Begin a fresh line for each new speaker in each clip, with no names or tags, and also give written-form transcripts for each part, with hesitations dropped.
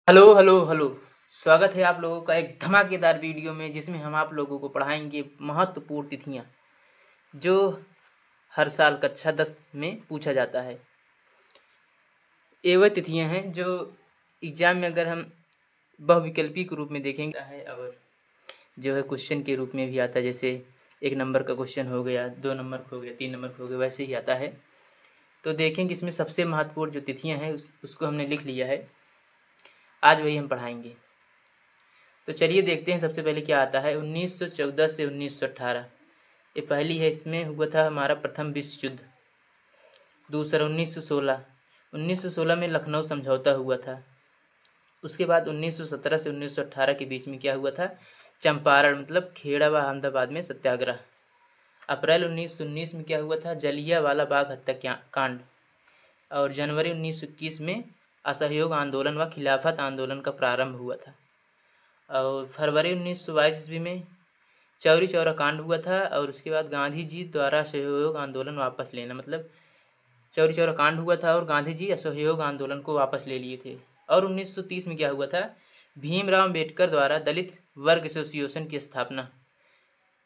Hello hello hello. स्वागत है आप लोगों का एक धमाकेदार वीडियो में, जिसमें हम आप लोगों को पढ़ाएंगे महत्वपूर्ण तिथियां जो हर साल कक्षा 10 में पूछा जाता है। ये वह तिथियां हैं जो एग्जाम में अगर हम बहुविकल्पी के रूप में देखेंगे है, और जो है क्वेश्चन के रूप में भी आता है। जैसे 1 नंबर का क्वेश्चन हो गया, 2 नंबर का हो गया, 3 नंबर का हो गया, वैसे ही आता है। तो देखेंगे इसमें सबसे महत्वपूर्ण जो तिथियां हैं उसको हमने लिख लिया है। आज वही हम पढ़ाएंगे। तो चलिए देखते हैं सबसे पहले क्या आता है। 1914 से 1918 ये पहली है। इसमें हुआ था हमारा प्रथम विश्व युद्ध। दूसरा 1916 में लखनऊ समझौता हुआ था। उसके बाद 1917 से 1918 के बीच में क्या हुआ था? चंपारण मतलब खेड़ा व अहमदाबाद में सत्याग्रह। अप्रैल 1919 में क्या हुआ था? जलियांवाला बाग हत्याकांड। और जनवरी 1921 में असहयोग आंदोलन व खिलाफत आंदोलन का प्रारंभ हुआ था। और फरवरी 1922 ईस्वी में चौरी चौरा कांड हुआ था। और उसके बाद गांधी जी द्वारा असहयोग आंदोलन वापस लेना, मतलब चौरी चौरा कांड हुआ था और गांधी जी असहयोग आंदोलन को वापस ले लिए थे। और 1930 में क्या हुआ था? भीमराव अम्बेडकर द्वारा दलित वर्ग एसोसिएशन की स्थापना।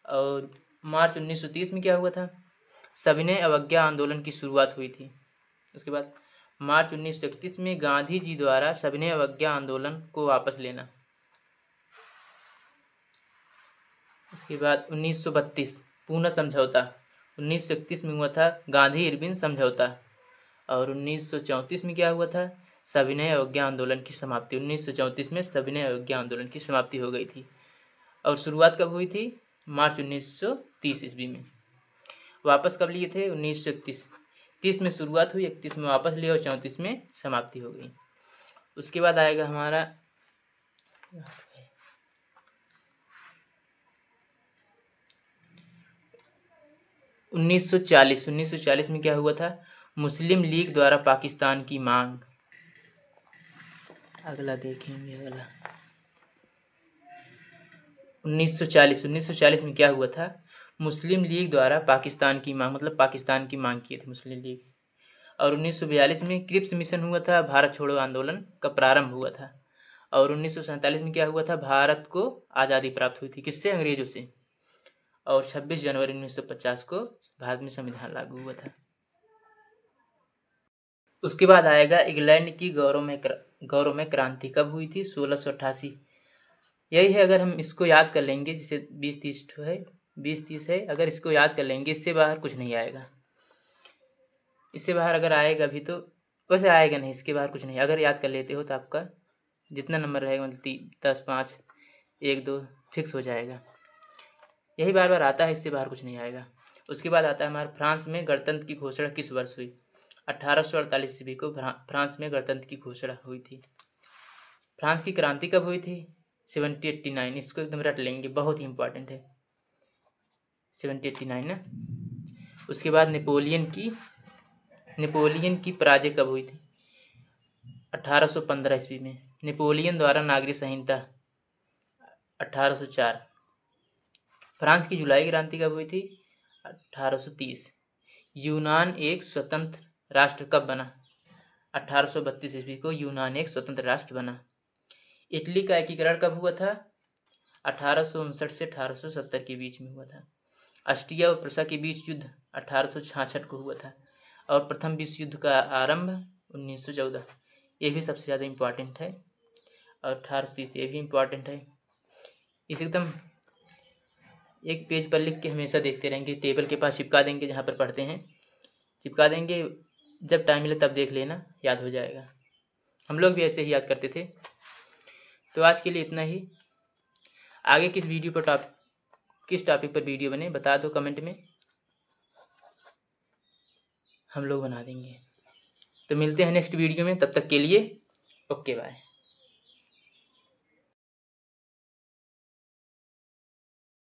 और मार्च 1930 में क्या हुआ था? सविनय अवज्ञा आंदोलन की शुरुआत हुई थी। उसके बाद मार्च 1931 में गांधी जी द्वारा सविनय अवज्ञा आंदोलन को वापस लेना। उसके बाद 1932 पूना समझौता। 1931 में हुआ था गांधी इरविन समझौता। और 1934 में क्या हुआ था? सविनय अवज्ञा आंदोलन की समाप्ति। 1934 में सविनय अवज्ञा आंदोलन की समाप्ति हो गई थी। और शुरुआत कब हुई थी? मार्च 1930 ईस्वी में। वापस कब लिए थे? 1931। 30 में शुरुआत हुई, 31 में वापस लिए और 34 में समाप्ति हो गई। उसके बाद आएगा हमारा 1940 में क्या हुआ था? मुस्लिम लीग द्वारा पाकिस्तान की मांग। अगला देखेंगे। अगला 1940 में क्या हुआ था? मुस्लिम लीग द्वारा पाकिस्तान की मांग, मतलब पाकिस्तान की मांग की थी मुस्लिम लीग। और 1942 में क्रिप्स मिशन हुआ था, भारत छोड़ो आंदोलन का प्रारंभ हुआ था। और 1947 में क्या हुआ था? भारत को आज़ादी प्राप्त हुई थी। किससे? अंग्रेजों से। और 26 जनवरी 1950 को भारत में संविधान लागू हुआ था। उसके बाद आएगा इंग्लैंड की गौरवमय क्रांति कब हुई थी? 1688। यही है। अगर हम इसको याद कर लेंगे, जैसे 20-30 है, 20-30 है, अगर इसको याद कर लेंगे, इससे बाहर कुछ नहीं आएगा। इससे बाहर अगर आएगा भी तो वैसे आएगा नहीं, इसके बाहर कुछ नहीं। अगर याद कर लेते हो तो आपका जितना नंबर रहेगा, मतलब 10, 5, 1, 2 फिक्स हो जाएगा। यही बार बार आता है, इससे बाहर कुछ नहीं आएगा। उसके बाद आता है हमारा फ्रांस में गणतंत्र की घोषणा किस वर्ष हुई? 1848 ईस्वी को फ्रांस में गणतंत्र की घोषणा हुई थी। फ्रांस की क्रांति कब हुई थी? 1789। इसको एकदम रट लेंगे, बहुत ही इंपॉर्टेंट है 1789 ना। उसके बाद नेपोलियन की पराजय कब हुई थी? 1815 ईस्वी में। नेपोलियन द्वारा नागरिक संहिता 1804। फ्रांस की जुलाई क्रांति कब हुई थी? 1830। यूनान एक स्वतंत्र राष्ट्र कब बना? 1832 ईस्वी को यूनान एक स्वतंत्र राष्ट्र बना। इटली का एकीकरण कब हुआ था? 1859 से 1870 के बीच में हुआ था। ऑस्ट्रिया और प्रुसिया के बीच युद्ध 1866 को हुआ था। और प्रथम विश्व युद्ध का आरंभ 1914। ये भी सबसे ज़्यादा इम्पॉर्टेंट है। और 1830 ये भी इम्पॉर्टेंट है। इसे एकदम एक पेज पर लिख के हमेशा देखते रहेंगे, टेबल के पास चिपका देंगे, जहाँ पर पढ़ते हैं चिपका देंगे। जब टाइम मिले तब देख लेना, याद हो जाएगा। हम लोग भी ऐसे ही याद करते थे। तो आज के लिए इतना ही। आगे किस टॉपिक पर वीडियो बने बता दो कमेंट में, हम लोग बना देंगे। तो मिलते हैं नेक्स्ट वीडियो में, तब तक के लिए ओके बाय।